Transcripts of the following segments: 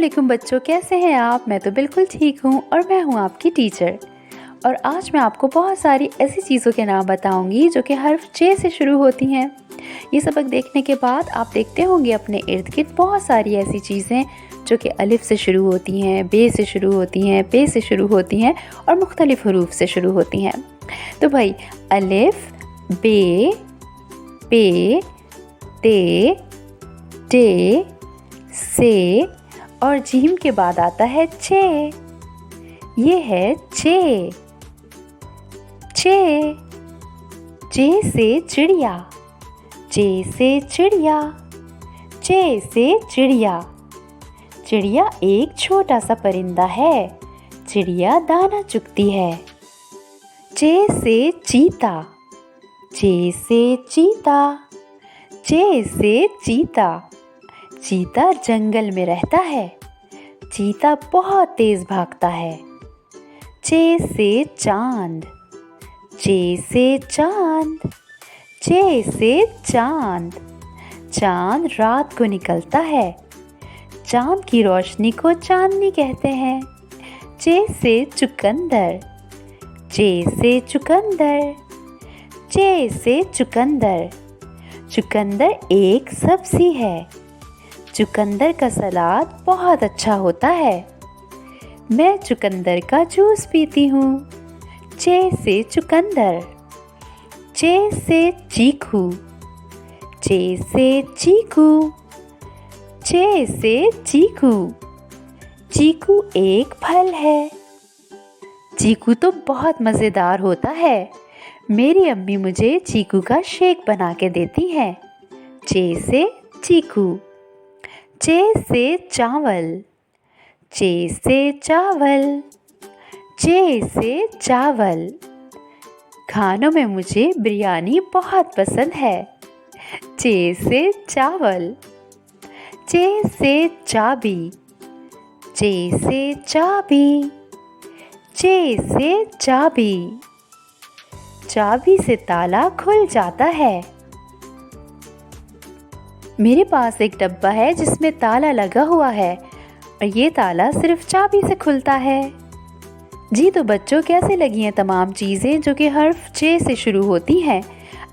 वालेकुम बच्चों, कैसे हैं आप? मैं तो बिल्कुल ठीक हूँ और मैं हूँ आपकी टीचर। और आज मैं आपको बहुत सारी ऐसी चीज़ों के नाम बताऊंगी जो कि हर्फ चे से शुरू होती हैं। ये सबक देखने के बाद आप देखते होंगे अपने इर्द गिर्द बहुत सारी ऐसी चीज़ें जो कि अलिफ से शुरू होती हैं, बे से शुरू होती हैं, पे से शुरू होती हैं और मुख्तलिफ हरूफ से शुरू होती हैं। तो भाई अलिफ, बे, पे, ते, टे, से और जीम के बाद आता है चे। ये है चे। चे, चे से चिड़िया, चे से चिड़िया, चे से चिड़िया। चिड़िया एक छोटा सा परिंदा है, चिड़िया दाना चुगती है। चे से चीता, चे से चीता, चे से चीता। चीता जंगल में रहता है, चीता बहुत तेज भागता है। चे से चांद, चे से चांद, चे से चांद। चांद रात को निकलता है, चांद की रोशनी को चांदनी कहते हैं। चे से चुकंदर, चे से चुकंदर, चे से चुकंदर। चुकंदर एक सब्जी है, चुकंदर का सलाद बहुत अच्छा होता है। मैं चुकंदर का जूस पीती हूँ। चे से चुकंदर। चे से चीकू, चे से चीकू, चे से चीकू। चीकू एक फल है, चीकू तो बहुत मज़ेदार होता है। मेरी अम्मी मुझे चीकू का शेक बना के देती हैं। चे से चीकू। चे से चावल, चे से चावल, चे से चावल। खानों में मुझे बिरयानी बहुत पसंद है। चे से चावल। चे से चाबी, चे से चाबी, चे से चाबी। चाबी से ताला खुल जाता है। मेरे पास एक डब्बा है जिसमें ताला लगा हुआ है और ये ताला सिर्फ चाबी से खुलता है। जी तो बच्चों, कैसे लगी हैं तमाम चीज़ें जो कि हर्फ चे से शुरू होती हैं?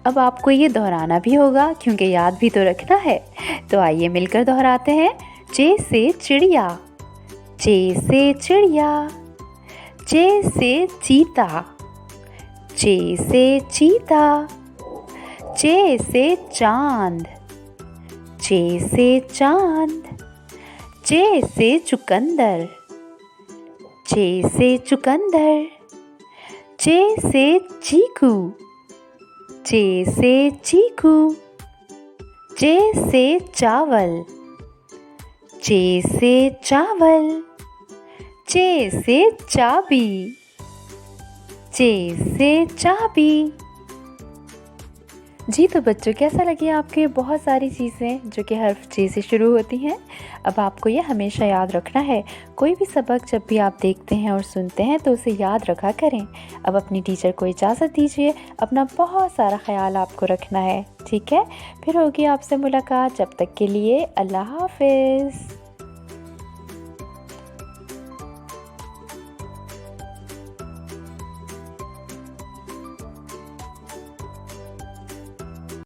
अब आपको ये दोहराना भी होगा क्योंकि याद भी तो रखना है। तो आइए मिलकर दोहराते हैं। चे से चिड़िया, चे से चिड़िया, चे से चीता, चे से चीता, चे से चांद, चे से चांद, चे से चुकंदर, चे से चुकंदर, चे से चीकू, चे से चीकू, चे से चावल, चे से चावल, चे से चाबी, चे से चाबी। जी तो बच्चों, कैसा लगी आपके बहुत सारी चीज़ें जो कि हर्फ चे से शुरू होती हैं? अब आपको ये हमेशा याद रखना है। कोई भी सबक जब भी आप देखते हैं और सुनते हैं तो उसे याद रखा करें। अब अपनी टीचर को इजाज़त दीजिए, अपना बहुत सारा ख्याल आपको रखना है, ठीक है? फिर होगी आपसे मुलाकात, जब तक के लिए अल्लाह हाफ़िज़।